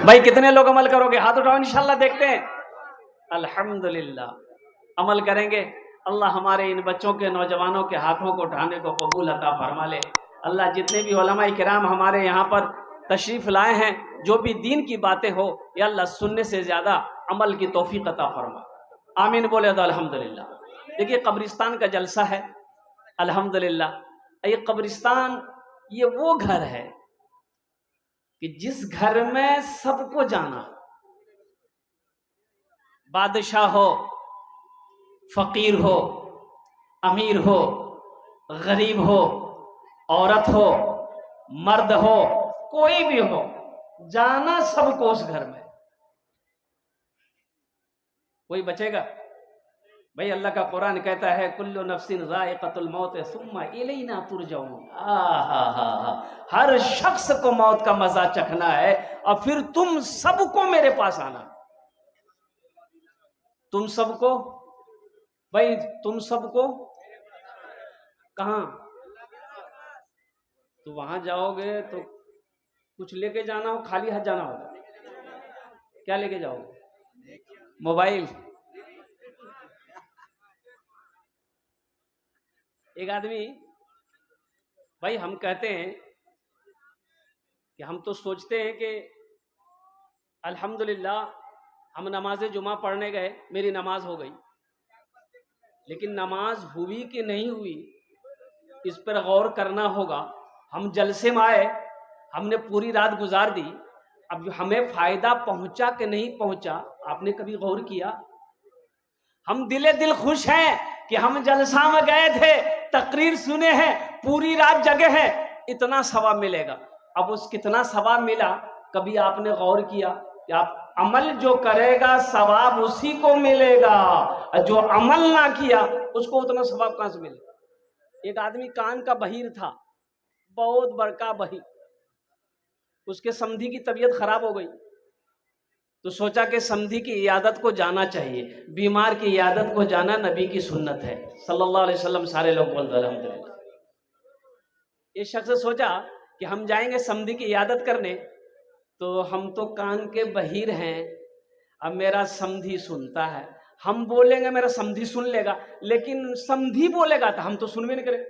भाई कितने लोग अमल करोगे? हाथ उठाओ, इंशाल्लाह देखते हैं। अल्हम्दुलिल्लाह अमल करेंगे। अल्लाह हमारे इन बच्चों के, नौजवानों के हाथों को उठाने को कबूल अता फरमा ले। अल्लाह जितने भी उलमा इकराम हमारे यहाँ पर तशरीफ लाए हैं, जो भी दीन की बातें हो, या अल्लाह सुनने से ज्यादा अमल की तौफीक अता फरमा। आमीन बोले तो अल्हम्दुलिल्लाह। देखिए कब्रिस्तान का जलसा है, अल्हम्दुलिल्लाह। ये कब्रिस्तान ये वो घर है कि जिस घर में सबको जाना, बादशाह हो, फकीर हो, अमीर हो, गरीब हो, औरत हो, मर्द हो, कोई भी हो, जाना सबको उस घर में। कोई बचेगा? भाई अल्लाह का कुरान कहता है कुल्लु नफ्सिन ज़ाइक़तुल मौत सुम्मा इलैना तुरजऊन। हर शख्स को मौत का मजा चखना है और फिर तुम सबको मेरे पास आना। तुम सबको भाई, तुम सबको कहां? तो वहां जाओगे तो कुछ लेके जाना हो, खाली हाथ जाना होगा। क्या लेके जाओगे? मोबाइल। एक आदमी, भाई हम कहते हैं कि हम तो सोचते हैं कि अल्हम्दुलिल्लाह हम नमाज जुमा पढ़ने गए, मेरी नमाज हो गई, लेकिन नमाज हुई कि नहीं हुई इस पर गौर करना होगा। हम जलसे में आए, हमने पूरी रात गुजार दी, अब हमें फायदा पहुंचा कि नहीं पहुंचा, आपने कभी गौर किया? हम दिल खुश हैं कि हम जलसा में गए थे, तकरीर सुने हैं, पूरी रात जगे हैं, इतना सवाब मिलेगा। अब उस कितना सवाब मिला कभी आपने गौर किया कि आप अमल जो करेगा सवाब उसी को मिलेगा, जो अमल ना किया उसको उतना सवाब कहां से मिलेगा? एक आदमी कान का बहीर था, बहुत बड़का बहीर, उसके समधी की तबीयत खराब हो गई, तो सोचा कि समधी की इयादत को जाना चाहिए। बीमार की इयादत को जाना नबी की सुन्नत है सल्लल्लाहु अलैहि वसल्लम। सारे लोग बोलते अल्हम्दुलिल्लाह। इस शख्स ने सोचा कि हम जाएंगे समधी की इयादत करने, तो हम तो कान के बहीर हैं, अब मेरा समधी सुनता है, हम बोलेंगे मेरा समधी सुन लेगा, लेकिन समधी बोलेगा तो हम तो सुन भी नहीं करेंगे,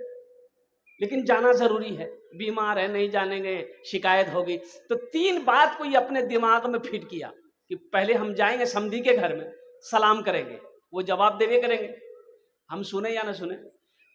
लेकिन जाना जरूरी है, बीमार है, नहीं जानेंगे शिकायत होगी। तो तीन बात को ये अपने दिमाग में फिट किया कि पहले हम जाएंगे समधी के घर में, सलाम करेंगे, वो जवाब देवे करेंगे, हम सुने या ना सुने।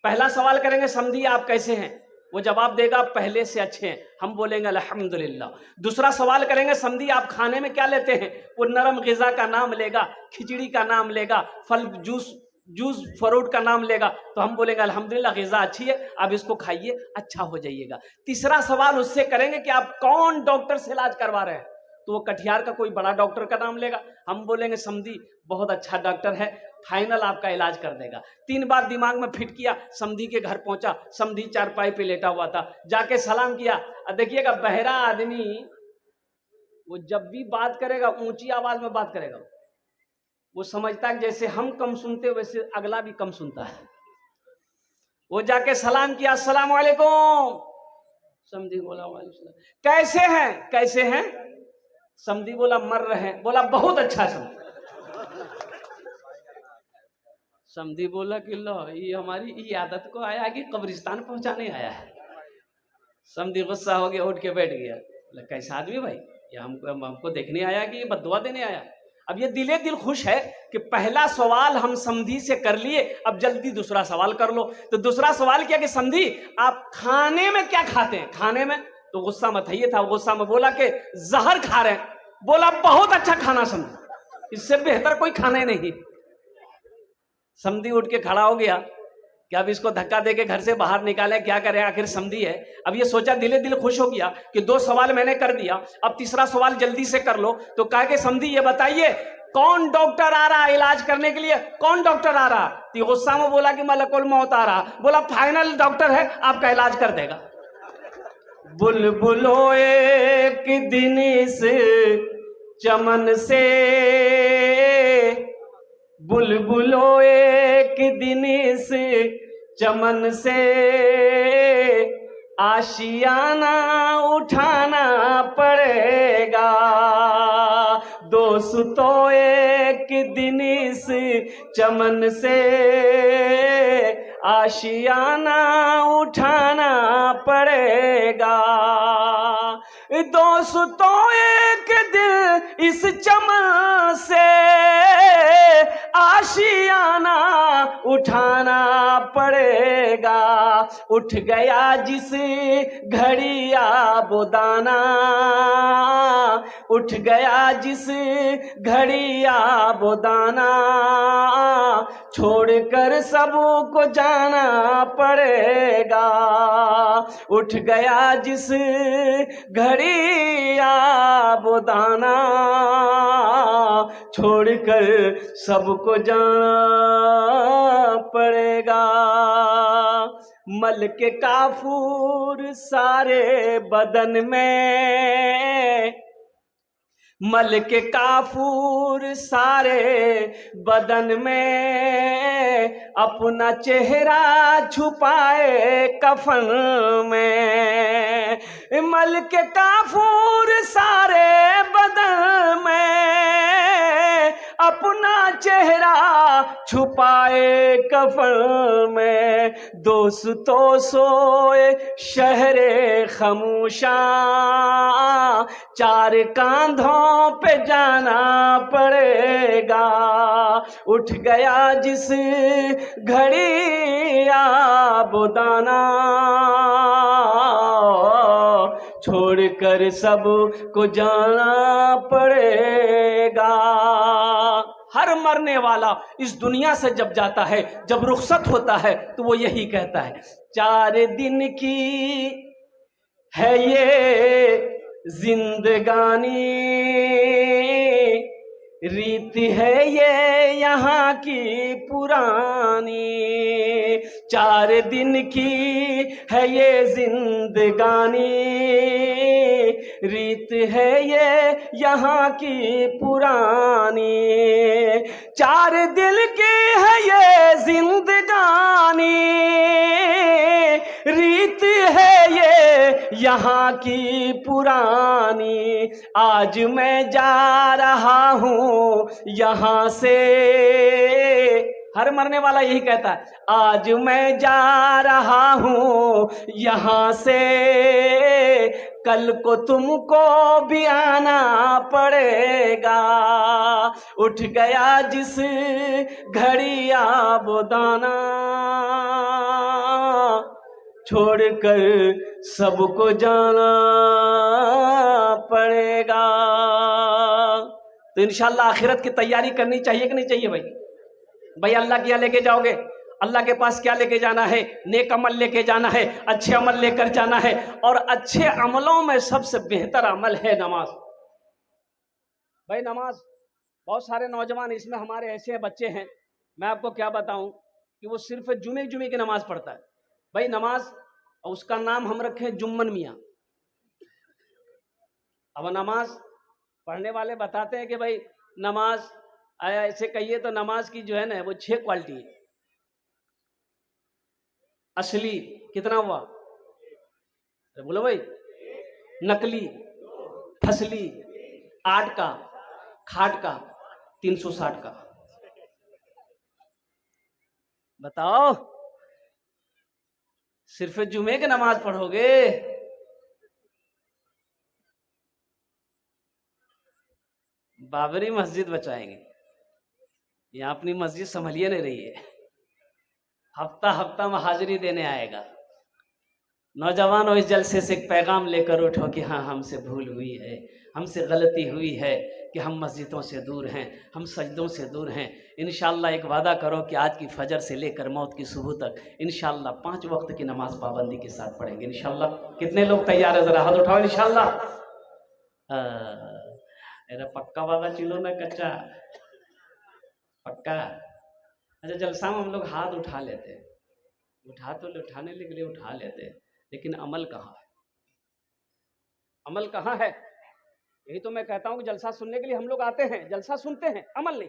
पहला सवाल करेंगे समधी आप कैसे हैं, वो जवाब देगा पहले से अच्छे हैं, हम बोलेंगे अल्हम्दुलिल्लाह। दूसरा सवाल करेंगे समधी आप खाने में क्या लेते हैं, वो नरम ग़िज़ा का नाम लेगा, खिचड़ी का नाम लेगा, फल जूस फ्रूट का नाम लेगा, तो हम बोलेंगे अल्हम्दुलिल्लाह ग़िज़ा अच्छी है, आप इसको खाइए, अच्छा हो जाइएगा। तीसरा सवाल उससे करेंगे कि आप कौन डॉक्टर से इलाज करवा रहे हैं, तो वो कटिहार का कोई बड़ा डॉक्टर का नाम लेगा, हम बोलेंगे समधी बहुत अच्छा डॉक्टर है, फाइनल आपका इलाज कर देगा। तीन बार दिमाग में फिट किया, समधी के घर पहुंचा, समधी चारपाई पे लेटा हुआ था, जाके सलाम किया। देखिएगा बहरा आदमी वो जब भी बात करेगा ऊंची आवाज में बात करेगा, वो समझता है जैसे हम कम सुनते वैसे अगला भी कम सुनता है। वो जाके सलाम किया, अस्सलाम वालेकुम। समधी बोला वालेकुम, कैसे हैं? कैसे हैं? समधी बोला मर रहे हैं। बोला बहुत अच्छा समधी। समधी बोला कि लो ये हमारी ये आदत को आया कि कब्रिस्तान पहुंचाने आया है। समधी गुस्सा हो गया, उठ के बैठ गया। बोला कैसा आदमी भाई, ये हमको देखने आया कि ये बद्दुआ देने आया? अब ये दिल खुश है कि पहला सवाल हम समधी से कर लिए, अब जल्दी दूसरा सवाल कर लो। तो दूसरा सवाल किया कि समधी आप खाने में क्या खाते हैं? खाने में तो गुस्सा मत है था, गुस्सा में बोला कि जहर खा रहे हैं। बोला बहुत अच्छा खाना समधी, इससे बेहतर कोई खाना ही नहीं। समधी उठ के खड़ा हो गया कि अब इसको धक्का देके घर से बाहर निकाले, क्या करें, आखिर समधी है। अब ये सोचा दिल खुश हो गया कि दो सवाल मैंने कर दिया, अब तीसरा सवाल जल्दी से कर लो। तो कहा कि समधी ये बताइए कौन डॉक्टर आ रहा इलाज करने के लिए, कौन डॉक्टर आ रहा? तो गुस्सा में बोला कि मलकुल मौत आ रहा। बोला फाइनल डॉक्टर है, आपका इलाज कर देगा। बुलबुलो एक दिन इस चमन से, बुलबुलो एक दिन इस चमन से आशियाना उठाना पड़ेगा। दोस्तों एक दिन इस चमन से आशियाना उठाना पड़ेगा। दोस्तों एक दिन इस चमन से आशियाना उठाना पड़ेगा। उठ गया जिस घड़ी आबोदाना, उठ गया जिस घड़ी आबोदाना, छोड़कर सबको जाना पड़ेगा। उठ गया जिस घड़ी आबोदाना, छोड़कर सबको जाना पड़ेगा। मल के काफूर सारे बदन में, मल के काफूर सारे बदन में, अपना चेहरा छुपाए कफन में। मल के काफूर सारे बदन में, अपना चेहरा छुपाए कफन में। दोस्तों सोए शहरे खामोशा, चार कांधों पे जाना पड़ेगा। उठ गया जिस घड़ी आबोदाना, छोड़कर सब को जाना पड़ेगा। हर मरने वाला इस दुनिया से जब जाता है, जब रुखसत होता है, तो वो यही कहता है, 4 दिन की है ये जिंदगानी, रीत है ये यहाँ की पुरानी। 4 दिन की है ये जिंदगानी, रीत है ये यहाँ की पुरानी। 4 दिल की है ये जिंदगानी, रीत है ये यहाँ की पुरानी। आज मैं जा रहा हूँ यहाँ से, हर मरने वाला यही कहता है, आज मैं जा रहा हूँ यहाँ से, कल को तुमको भी आना पड़ेगा। उठ गया जिस घड़ी आबोदाना, छोड़कर सबको जाना पड़ेगा। तो इंशाअल्लाह आखिरत की तैयारी करनी चाहिए कि नहीं चाहिए भाई? भाई अल्लाह क्या लेके जाओगे? अल्लाह के पास क्या लेके जाना है? नेक अमल लेके जाना है, अच्छे अमल लेकर जाना है। और अच्छे अमलों में सबसे बेहतर अमल है नमाज। भाई नमाज, बहुत सारे नौजवान इसमें हमारे ऐसे बच्चे हैं, मैं आपको क्या बताऊं कि वो सिर्फ जुमे की नमाज पढ़ता है। भाई नमाज, उसका नाम हम रखे जुम्मन मियाँ। अब नमाज पढ़ने वाले बताते हैं कि भाई नमाज ऐसे कहिए तो नमाज की जो है ना वो 6 क्वालिटी है। असली कितना हुआ? बोलो भाई। नकली, फसली, 8 का, खाट का, 360 का। बताओ, सिर्फ जुमे की नमाज पढ़ोगे? बाबरी मस्जिद बचाएंगे। यहाँ अपनी मस्जिद संभलिए नहीं रही है, हफ्ता हफ्ता में हाजिरी देने आएगा। नौजवानों, इस जलसे से एक पैगाम लेकर उठो कि हाँ, हमसे भूल हुई है, हमसे गलती हुई है कि हम मस्जिदों से दूर हैं, हम सजदों से दूर हैं। इंशाअल्लाह एक वादा करो कि आज की फजर से लेकर मौत की सुबह तक इंशाअल्लाह 5 वक्त की नमाज पाबंदी के साथ पढ़ेंगे इंशाअल्लाह। कितने लोग तैयार है? जरा हाथ उठाओ इंशाअल्लाह। मेरा पक्का वादा चिलो ना कच्चा, पक्का। अच्छा, जलसा में हम लोग हाथ उठा लेते हैं, उठा तो उठाने के लिए उठा लेते हैं, लेकिन अमल कहाँ है? अमल कहाँ है? यही तो मैं कहता हूं कि जलसा सुनने के लिए हम लोग आते हैं, जलसा सुनते हैं, अमल नहीं।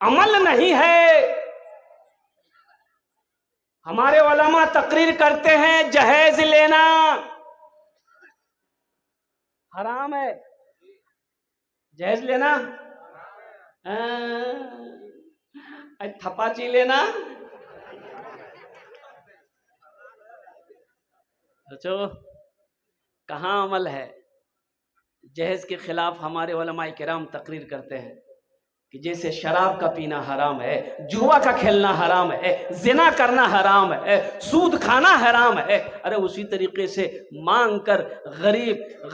अमल नहीं है। हमारे उलमा तकरीर करते हैं जहेज लेना हराम है, जहेज लेना, थपाची लेना। सोचो कहाँ अमल है। जहेज के खिलाफ हमारे उलमाए किराम तकरीर करते हैं कि जैसे शराब का पीना हराम है, जुआ का खेलना हराम है, जिना करना हराम है, सूद खाना हराम है, अरे उसी तरीके से मांग कर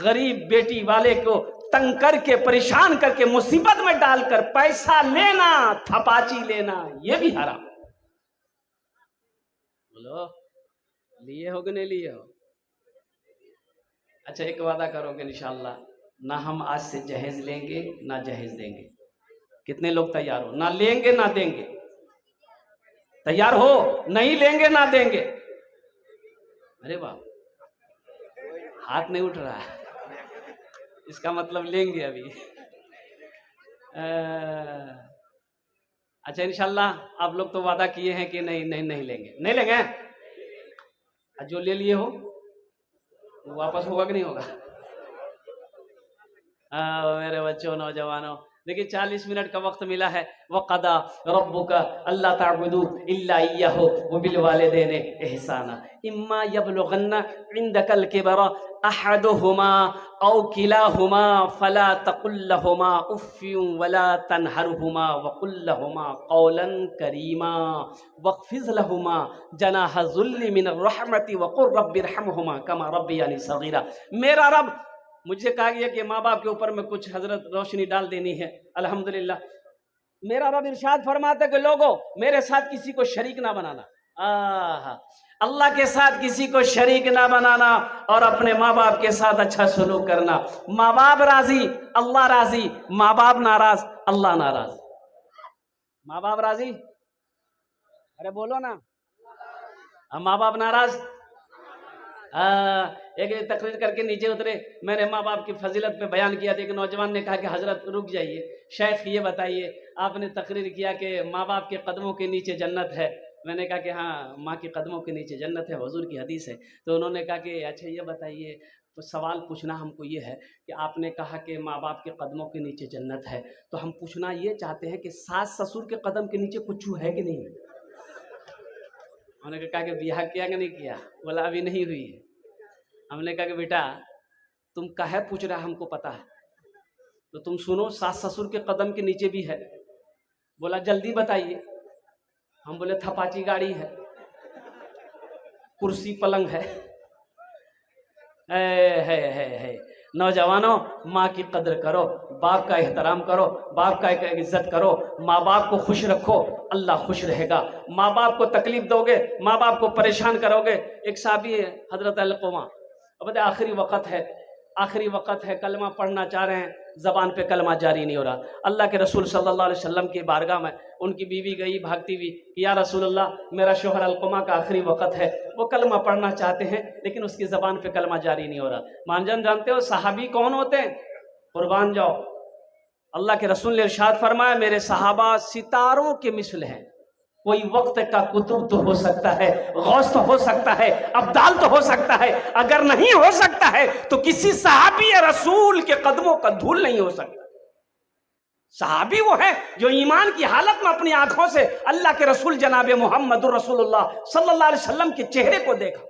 गरीब बेटी वाले को तंग करके परेशान करके मुसीबत में डालकर पैसा लेना, थपाची लेना, ये भी हराम। बोलो लिए हो कि नहीं लिए हो? अच्छा एक वादा करोगे इंशाअल्लाह, ना हम आज से जहेज लेंगे ना जहेज देंगे। कितने लोग तैयार हो? ना लेंगे ना देंगे। तैयार हो? नहीं लेंगे ना देंगे। अरे वाह, हाथ नहीं उठ रहा है, इसका मतलब लेंगे अभी। अच्छा इंशाल्लाह आप लोग तो वादा किए हैं कि नहीं नहीं नहीं लेंगे, नहीं लेंगे। जो ले लिए हो वापस होगा कि नहीं होगा? मेरे बच्चों, नौजवानों, देखिए 40 मिनट का वक्त मिला है। वक़दा रब्बुका अल्ला ताबुदू इल्ला इय्याहु व बिल वालिदैनि इहसाना इम्मा यबलुगन्ना इंदकल किबरा अहदुहुमा औ किलाहुमा फला तकुल लहुमा उफ्फिन वला तनहरहुमा वकुल लहुमा कौलन करीमा वख्फिज़ लहुमा जनाह ज़ुल्ली मिनर रहमति वक़ुर रब्बिरहमहुमा कमा रब्बियानी सगीरा। मेरा रब, मुझे कहा गया कि माँ बाप के ऊपर में कुछ हजरत रोशनी डाल देनी है। अल्हम्दुलिल्लाह मेरा रब इरशाद फरमाता है कि लोगों मेरे साथ किसी को शरीक ना बनाना। अल्लाह के साथ किसी को शरीक ना बनाना और अपने माँ बाप के साथ अच्छा सलूक करना। माँ बाप राजी अल्लाह राजी, माँ बाप नाराज अल्लाह नाराज। माँ बाप राजी, अरे बोलो ना, माँ बाप नाराज। एक तकरीर करके नीचे उतरे, मैंने माँ बाप की फजीलत पे बयान किया था। एक नौजवान ने कहा कि हजरत रुक जाइए, शेख ये बताइए, आपने तकरीर किया कि माँ बाप के कदमों के नीचे जन्नत है। मैंने कहा कि हाँ, माँ के कदमों के नीचे जन्नत है, हुजूर की हदीस है। तो उन्होंने कहा कि अच्छा ये बताइए, तो सवाल पूछना हमको ये है कि आपने कहा कि माँ बाप के कदमों के नीचे जन्नत है, तो हम पूछना ये चाहते हैं कि सास ससुर के कदम के नीचे कुछ है कि नहीं? उन्होंने कहा कि ब्याह किया कि नहीं किया? बोला अभी नहीं हुई है। हमने कहा कि बेटा तुम काहे पूछ रहा है, हमको पता है, तो तुम सुनो सास ससुर के कदम के नीचे भी है। बोला जल्दी बताइए। हम बोले थपाची गाड़ी है, कुर्सी पलंग है। है। नौजवानों माँ की कदर करो, बाप का एहतराम करो, बाप का इज्जत करो, माँ बाप को खुश रखो, अल्लाह खुश रहेगा। माँ बाप को तकलीफ दोगे, माँ बाप को परेशान करोगे। एक साहबी है हजरत अलकुमा, अब आखिरी वक़्त है, कलमा पढ़ना चाह रहे हैं, ज़बान पे कलमा जारी नहीं हो रहा। अल्लाह के रसूल सल्लल्लाहु अलैहि वसल्लम की बारगाह में उनकी बीवी गई भागती हुई, या रसूलल्लाह मेरा शोहर अलकुमा का आखिरी वक़्त है, वो कलमा पढ़ना चाहते हैं लेकिन उसकी ज़बान पे कलमा जारी नहीं हो रहा। मानजन जानते हो सहाबी कौन होते हैं? कुर्बान जाओ, अल्लाह के रसूल ने इरशाद फरमाया मेरे सहाबा सितारों के मिसल हैं। कोई वक्त का कुतुब तो हो सकता है, गौस तो हो सकता है, अब्दाल तो हो सकता है, अगर नहीं हो सकता है तो किसी सहाबी या रसूल के कदमों का धूल नहीं हो सकता। सहाबी वो है जो ईमान की हालत में अपनी आंखों से अल्लाह के रसूल जनाब मोहम्मद रसूलुल्लाह सल्लल्लाहु अलैहि वसल्लम के चेहरे को देखा।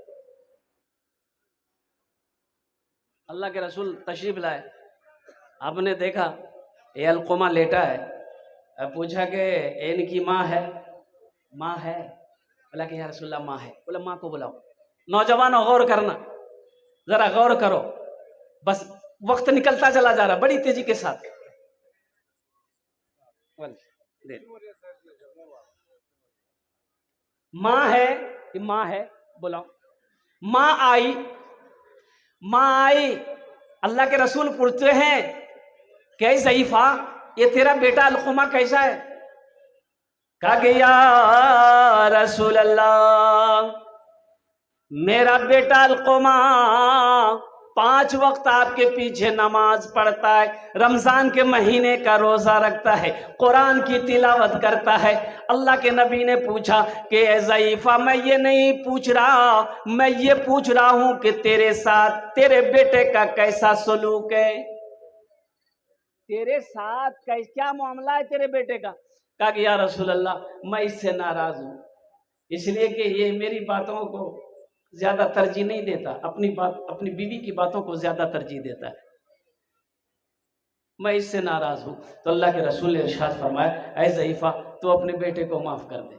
अल्लाह के रसूल तशरीफ लाए, आपने देखा ये अलकुमा लेटा है, अब पूछा कि इनकी माँ है? माँ है। बोला कि या रसूलल्लाह माँ है। बोला माँ को बुलाओ। नौजवानों गौर करना, जरा गौर करो, बस वक्त निकलता चला जा रहा बड़ी तेजी के साथ। माँ है कि माँ है? बुलाओ। माँ आई। अल्लाह के रसूल पूछते हैं क्या ज़ईफा, ये तेरा बेटा अलकुमा कैसा है? कहा कि या रसूल अल्लाह मेरा बेटा अलकुमा 5 वक्त आपके पीछे नमाज पढ़ता है, रमजान के महीने का रोजा रखता है, कुरान की तिलावत करता है। अल्लाह के नबी ने पूछा कि ए ज़ईफा मैं ये नहीं पूछ रहा, मैं ये पूछ रहा हूं कि तेरे साथ तेरे बेटे का कैसा सलूक है। तेरे साथ क्या मामला है तेरे बेटे का? कहा कि या रसूल अल्लाह मैं इससे नाराज हूं, इसलिए कि ये मेरी बातों को ज्यादा तरजीह नहीं देता, अपनी बीवी की बातों को ज्यादा तरजीह देता है, मैं इससे नाराज हूं। तो अल्लाह के रसूल ने इरशाद फरमाया, ऐ ज़ईफ़ा तू अपने बेटे को माफ कर दे,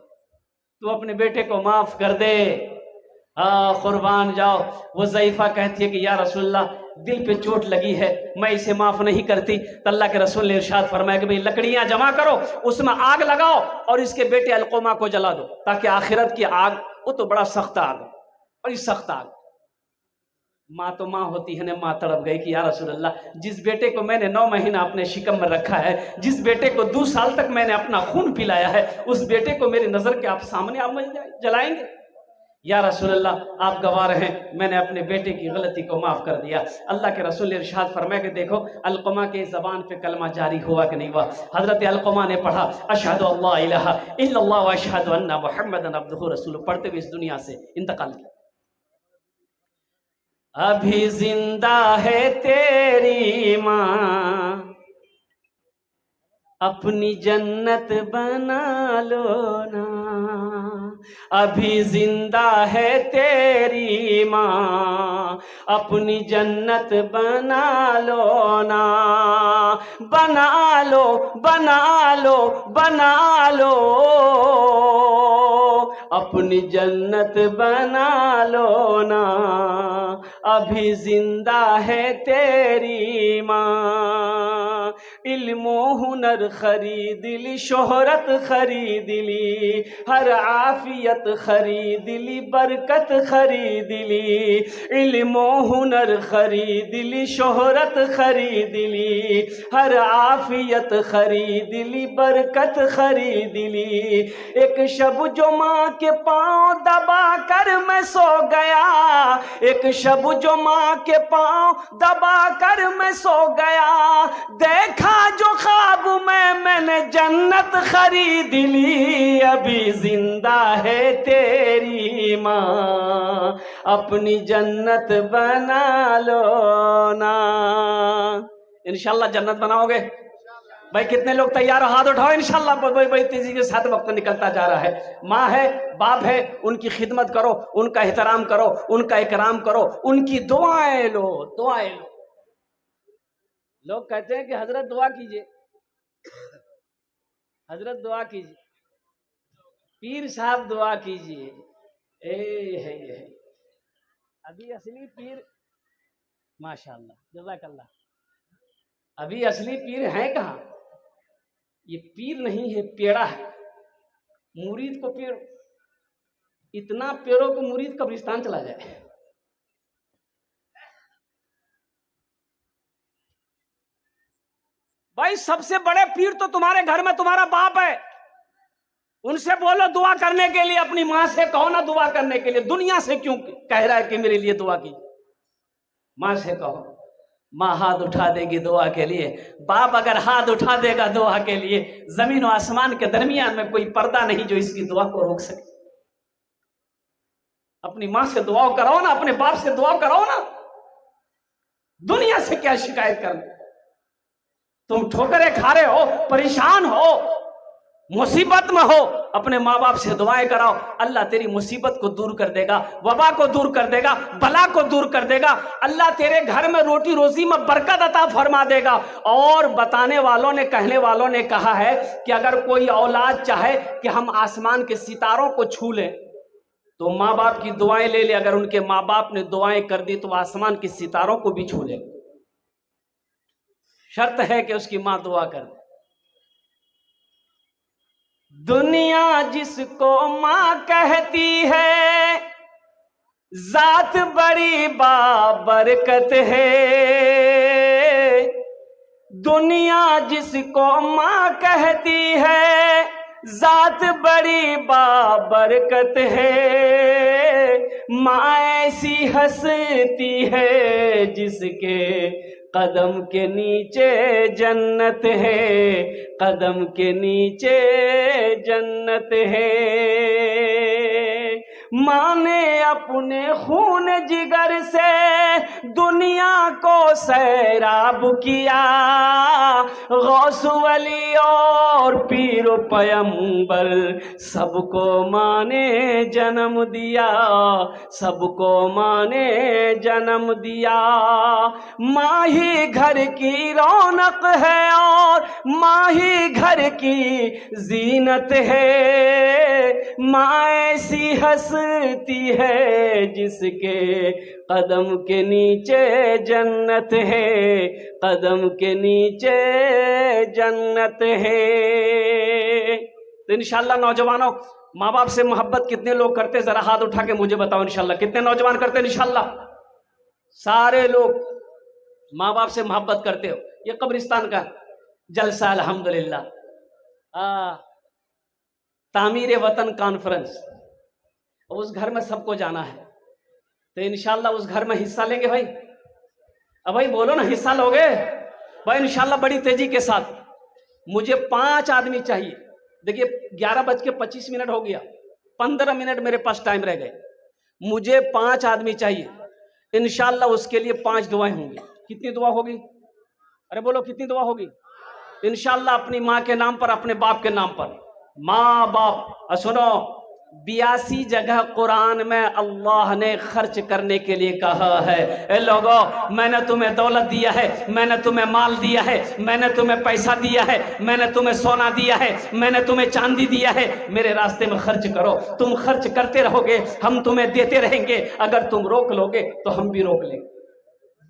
तू अपने बेटे को माफ कर दे। हाँ कुर्बान जाओ। वो ज़ईफ़ा कहती है कि या रसूलल्लाह दिल पे चोट लगी है, मैं इसे माफ नहीं करती। तो अल्लाह के रसूल ने इरशाद फरमाया कि भाई लकड़ियां जमा करो, उसमें आग लगाओ और इसके बेटे अलक़मा को जला दो, ताकि आखिरत की आग, वो तो बड़ा सख्त आग, बड़ी सख्त आग। माँ तो माँ होती है ना, माँ तड़प गई कि या रसूल अल्लाह जिस बेटे को मैंने 9 महीना अपने शिकम में रखा है, जिस बेटे को 2 साल तक मैंने अपना खून पिलाया है, उस बेटे को मेरी नजर के आप सामने आप जलाएंगे? या रसूल अल्लाह आप गवाह हैं, मैंने अपने बेटे की गलती को माफ कर दिया। अल्लाह के रसूल ने इरशाद फरमाया कि देखो अलक़मा के ज़बान पे कलमा जारी हुआ कि नहीं हुआ। हजरत अलक़मा ने पढ़ा अशहदु अल्ला इलाहा इल्लल्लाह व अशहदु अन्ना मुहम्मदन अब्दुहु रसूलुहु, पढ़ते हुए इस दुनिया से इंतकाल किया। अभी जिंदा है तेरी माँ, अपनी जन्नत बना लो ना। अभी जिंदा है तेरी माँ, अपनी जन्नत बना लो ना। बना लो बना लो बना लो, अपनी जन्नत बना लो ना। अभी जिंदा है तेरी माँ, इल्मो हुनर खरीद ली, शोहरत खरीद ली, हर आफियत खरीद ली, बरकत खरीद ली। इल्मो हुनर खरीद ली, शोहरत खरीद ली, हर आफियत खरीद ली, बरकत खरीद ली। एक शब जो माँ के पाँव दबा कर मैं सो गया, एक शब जो माँ के पाँव दबा कर मैं सो गया, देखा जो ख्वाब में मैंने जन्नत खरीद ली। अभी जिंदा है तेरी माँ, अपनी जन्नत बना लो ना। इंशाल्लाह जन्नत बनाओगे भाई? कितने लोग तैयार हो? हाथ उठाओ। इंशाल्लाह भाई तेजी के साथ वक्त निकलता जा रहा है। माँ है, बाप है, उनकी खिदमत करो, उनका एहतराम करो, उनका इकराम करो, उनकी दुआएं लो, दुआएं लो। लोग कहते हैं कि हजरत दुआ कीजिए, हजरत दुआ कीजिए, पीर साहब दुआ कीजिए। है अभी असली पीर, माशाअल्लाह जज़ाकल्लाह, अभी असली पीर है कहाँ? ये पीर नहीं है, पेड़ा है। मुरीद को पेड़, इतना पेड़ों को मुरीद कब्रिस्तान चला जाए। भाई सबसे बड़े पीर तो तुम्हारे घर में तुम्हारा बाप है, उनसे बोलो दुआ करने के लिए। अपनी माँ से कहो ना दुआ करने के लिए। दुनिया से क्यों कह रहा है कि मेरे लिए दुआ की? माँ से कहो, माँ हाथ उठा देगी दुआ के लिए। बाप अगर हाथ उठा देगा दुआ के लिए, जमीन और आसमान के दरमियान में कोई पर्दा नहीं जो इसकी दुआ को रोक सके। अपनी माँ से दुआ कराओ ना, अपने बाप से दुआ कराओ ना। दुनिया से क्या शिकायत करना? तुम ठोकरें खा रहे हो, परेशान हो, मुसीबत में हो, अपने माँ बाप से दुआएं कराओ। अल्लाह तेरी मुसीबत को दूर कर देगा, वबा को दूर कर देगा, बला को दूर कर देगा। अल्लाह तेरे घर में रोटी रोजी में बरकत अता फरमा देगा। और बताने वालों ने, कहने वालों ने कहा है कि अगर कोई औलाद चाहे कि हम आसमान के सितारों को छू लें, तो माँ बाप की दुआएं ले ले। अगर उनके माँ बाप ने दुआएं कर दी तो आसमान के सितारों को भी छू ले। शर्त है कि उसकी माँ दुआ कर दे। दुनिया जिसको माँ कहती है, जात बड़ी बाबरकत है। दुनिया जिसको माँ कहती है, जात बड़ी बाबरकत है। माँ ऐसी हंसती है जिसके कदम के नीचे जन्नत है, कदम के नीचे जन्नत है। माने अपने खून जिगर से दुनिया को सैराब किया, गौस वली और पीर पैगंबर सबको माने जन्म दिया, सबको माने जन्म दिया। माँ ही घर की रौनक है और माँ ही घर की जीनत है, माँ ऐसी हंसती है जिसके कदम के नीचे जन्नत है, कदम के नीचे जन्नत है। तो इंशाल्लाह नौजवानों, माँ बाप से मोहब्बत कितने लोग करते, जरा हाथ उठा के मुझे बताओ इंशाल्लाह कितने नौजवान करते हैं। इंशाल्लाह सारे लोग माँ बाप से मोहब्बत करते हो। ये कब्रिस्तान का जलसा अल्हम्दुलिल्लाह, तामीर वतन कॉन्फ्रेंस, उस घर में सबको जाना है, तो इंशाल्लाह उस घर में हिस्सा लेंगे भाई। अब भाई बोलो ना, हिस्सा लोगे भाई इंशाल्लाह बड़ी तेजी के साथ। मुझे 5 आदमी चाहिए। देखिए 11:25 हो गया, 15 मिनट मेरे पास टाइम रह गए। मुझे 5 आदमी चाहिए इंशाल्लाह, उसके लिए 5 दुआएं होंगी। कितनी दुआ होगी? अरे बोलो कितनी दुआ होगी? इंशाल्लाह अपनी माँ के नाम पर, अपने बाप के नाम पर। माँ बाप सुनो, 82 जगह कुरान में अल्लाह ने खर्च करने के लिए कहा है। ए लोगों, मैंने तुम्हें दौलत दिया है, मैंने तुम्हें माल दिया है, मैंने तुम्हें पैसा दिया है, मैंने तुम्हें सोना दिया है, मैंने तुम्हें चांदी दिया है, मेरे रास्ते में खर्च करो। तुम खर्च करते रहोगे, हम तुम्हें देते रहेंगे। अगर तुम रोक लोगे तो हम भी रोक लेंगे।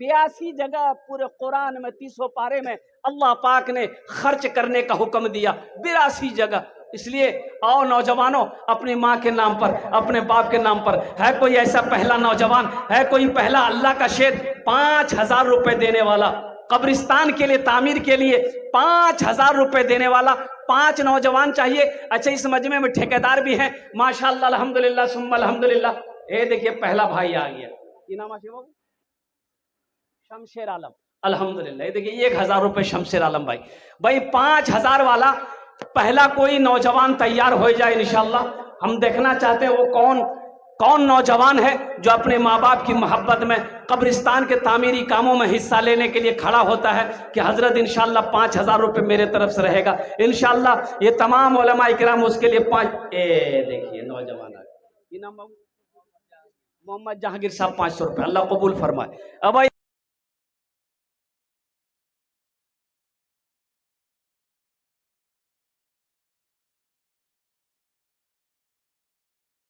82 जगह पूरे कुरान में 300 पारे में अल्लाह पाक ने खर्च करने का हुक्म दिया, 82 जगह। इसलिए आओ नौजवानों, अपनी माँ के नाम पर, अपने बाप के नाम पर। है कोई ऐसा पहला नौजवान, है कोई पहला अल्लाह का शेर 5000 रुपए देने वाला, कब्रिस्तान के लिए, तामीर के लिए 5000 रुपए देने वाला? 5 नौजवान चाहिए। अच्छा, इस मजमे में ठेकेदार भी हैं माशाअल्लाह, अल्हम्दुलिल्लाह सुम्मा अल्हम्दुलिल्लाह। ये देखिए पहला भाई आ गया, ये नाम है शमशेर आलम, अल्हम्दुलिल्लाह। ये देखिए 1000 रुपए शमशेर आलम भाई। भाई 5000 वाला पहला कोई नौजवान तैयार हो जाए इंशाल्लाह। हम देखना चाहते हैं वो कौन नौजवान है जो अपने माँ बाप की मोहब्बत में कब्रिस्तान के तामीरी कामों में हिस्सा लेने के लिए खड़ा होता है कि हजरत इंशाल्लाह 5000 रुपए मेरे तरफ से रहेगा इंशाल्लाह। ये तमाम उलमा इकराम उसके लिए 5। देखिए नौजवान मोहम्मद जहांगीर साहब 500 रुपए, अल्लाह कबूल फरमाए। अब